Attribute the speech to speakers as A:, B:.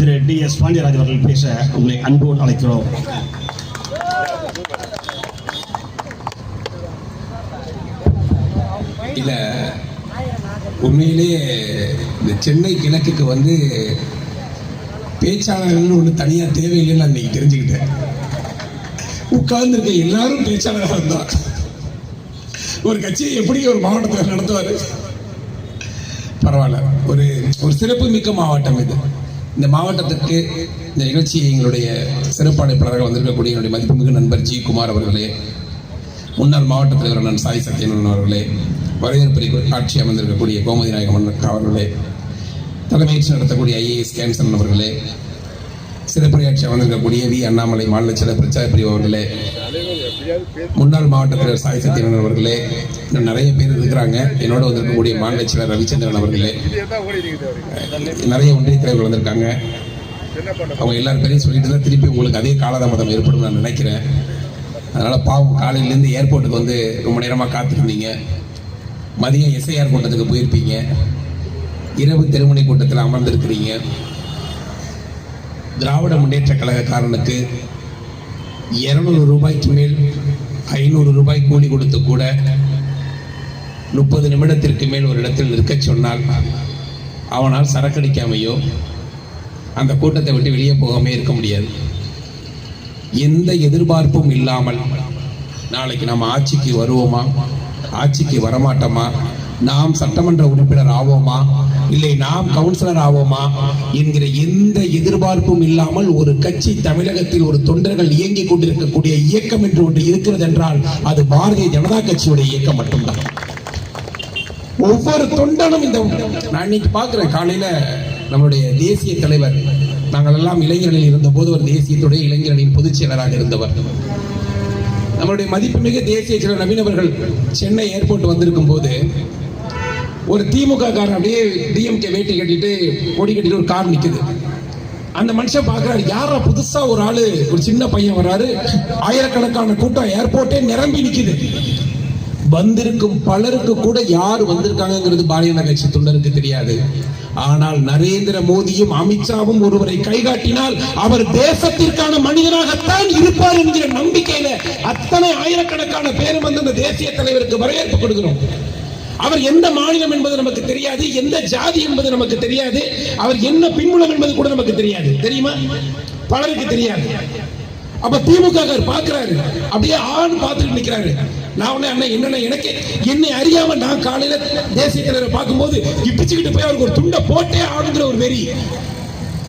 A: திரு DS. Pandiraj அவர்கள் பேச உங்களை அன்போடு அழைக்கிறோம்.
B: இல்ல, உண்மையிலேயே இந்த சென்னை கிழக்குக்கு வந்து பேச்சாளர்கள் ஒன்று தனியாக தேவையில்லைன்னு நான் இன்னைக்கு தெரிஞ்சுக்கிட்டேன். உட்கார்ந்துருக்க எல்லாரும் பேச்சாளராக இருந்தார். ஒரு கட்சியை எப்படி ஒரு மாவட்டத்தில் நடத்துவார்? பரவாயில்ல, ஒரு ஒரு சிறப்பு மிக்க மாவட்டம் இது. இந்த மாவட்டத்திற்கு இந்த நிகழ்ச்சியை எங்களுடைய சிறப்பு அழைப்பாளர்கள் வந்திருக்கக்கூடிய என்னுடைய மதிப்புமிகு நண்பர் ஜி. குமார் அவர்களே, முன்னாள் மாவட்ட தலைவர் அண்ணன் சாய் சத்யநாதன் அவர்களே, வரவேற்புரை ஆட்சி அமர்ந்திருக்கக்கூடிய கோமதி நாயகம் அவர்களே, தலைமையேற்று நடத்தக்கூடிய ஐஏஎஸ் கேன்சன் அவர்களே, சிறப்புரையாட்சி அமர்ந்திருக்கக்கூடிய வி. அண்ணாமலை மாநில செயலர் பிரச்சார பிரிவு அவர்களே, முன்னாள் மாவட்ட தலைவர் சாய் சத்யநாதன் அவர்களே, இன்னும் நிறைய பேர் இருக்கிறாங்க. என்னோட வந்திருக்கக்கூடிய மாநில செயலர் ரவிச்சந்திரன் அவர்களே, நிறைய ஒன்றிய தலைவர்கள் வந்திருக்காங்க. அவங்க எல்லாரும் பேரையும் சொல்லிட்டு தான் திருப்பி உங்களுக்கு அதே காலதாமதம் ஏற்படும் நான் நினைக்கிறேன். அதனால் பாவம், காலையிலேருந்து ஏர்போர்ட்டுக்கு வந்து ரொம்ப நேரமாக காத்திருந்தீங்க. மதியம் எஸ்ஐஆர் கூட்டத்துக்கு போயிருப்பீங்க. இரவு தெருமுனை கூட்டத்தில் அமர்ந்திருக்கிறீங்க. திராவிட முன்னேற்ற கழகக்காரனுக்கு 200 ரூபாய்க்கு மேல் 500 ரூபாய் கூலி கொடுத்து கூட 30 நிமிடத்திற்கு மேல் ஒரு இடத்தில் நிற்க சொன்னால் அவனால் சரக்கடிக்காமையோ அந்த கூட்டத்தை விட்டு வெளியே போகாமே இருக்க முடியாது. எந்த எதிர்பார்ப்பும் இல்லாமல் நாளைக்கு நாம் ஆட்சிக்கு வருவோமா, ஆட்சிக்கு வரமாட்டோமா, நாம் சட்டமன்ற உறுப்பினர் ஆவோமா, இல்லை நாம் கவுன்சிலர் ஆவோமா என்கிற எந்த எதிர்பார்ப்பும் இல்லாமல் ஒரு கட்சி தமிழகத்தில் ஒரு தொண்டர்கள் இயங்கிக் கொண்டிருக்கக்கூடிய இயக்கம் என்று ஒன்று இருக்கிறது என்றால் அது பாரதிய ஜனதா கட்சியுடைய இயக்கம் மட்டும்தான். ஒவ்வொரு தொண்டனும் நான் இன்னைக்கு பார்க்கிறேன். காலையில நம்மளுடைய தேசிய தலைவர், நாங்கள் எல்லாம் இளைஞர்களில் இருந்த போது ஒரு தேசியத்துடைய இளைஞர்களின் பொதுச் செயலராக இருந்தவர், நம்மளுடைய மதிப்புமிகு தேசிய செயலர் நவீன் அவர்கள் சென்னை ஏர்போர்ட் வந்திருக்கும் போது ஒரு திமுக காரன் அப்படியே டிஎம்கே வேட்டி கட்டிட்டு கொடி கட்டிட்டு ஒரு கார் நிக்குது. அந்த மனுஷன் பாக்குறாரு, யாரா புதுசா ஒரு ஆளு, ஒரு சின்ன பையன் வர்றாரு, ஆயிரக்கணக்கான கூட்டம், ஏர்போர்ட்டே நிரம்பி நிக்குது. வந்திருக்கும் பலருக்கு கூட யார் வந்திருக்காங்கிறது பாரதிய ஜனதா கட்சி தொண்டருக்கு தெரியாது. ஆனால் நரேந்திர மோடியும் அமித்ஷாவும் ஒருவரை கைகாட்டினால் அவர் தேசத்திற்கான மனிதனாகத்தான் இருப்பார் என்கிற நம்பிக்கையில அத்தனை ஆயிரக்கணக்கான பேரும் வந்து அந்த தேசிய தலைவருக்கு வரவேற்பு கொடுக்கிறோம். அவர் எந்த மாநிலம் என்பது நமக்கு தெரியாது, எந்த ஜாதி என்பது நமக்கு தெரியாது, அவர் என்ன பின்புலம் என்பது கூட நமக்கு தெரியாது. தெரியுமா? பலருக்கு தெரியாது. அப்ப திமுக பாக்குறாரு, அப்படியே ஆண் பார்த்துட்டு நிக்கிறாரு. நான் உடனே அண்ணன் என்னென்ன எனக்கு என்னை அறியாம நான் காலையில தேசிய தலைவரை பார்க்கும்போது இப்பிச்சுக்கிட்டு போய் அவருக்கு ஒரு துண்டை போட்டே ஆடுங்கிற ஒரு வெறி.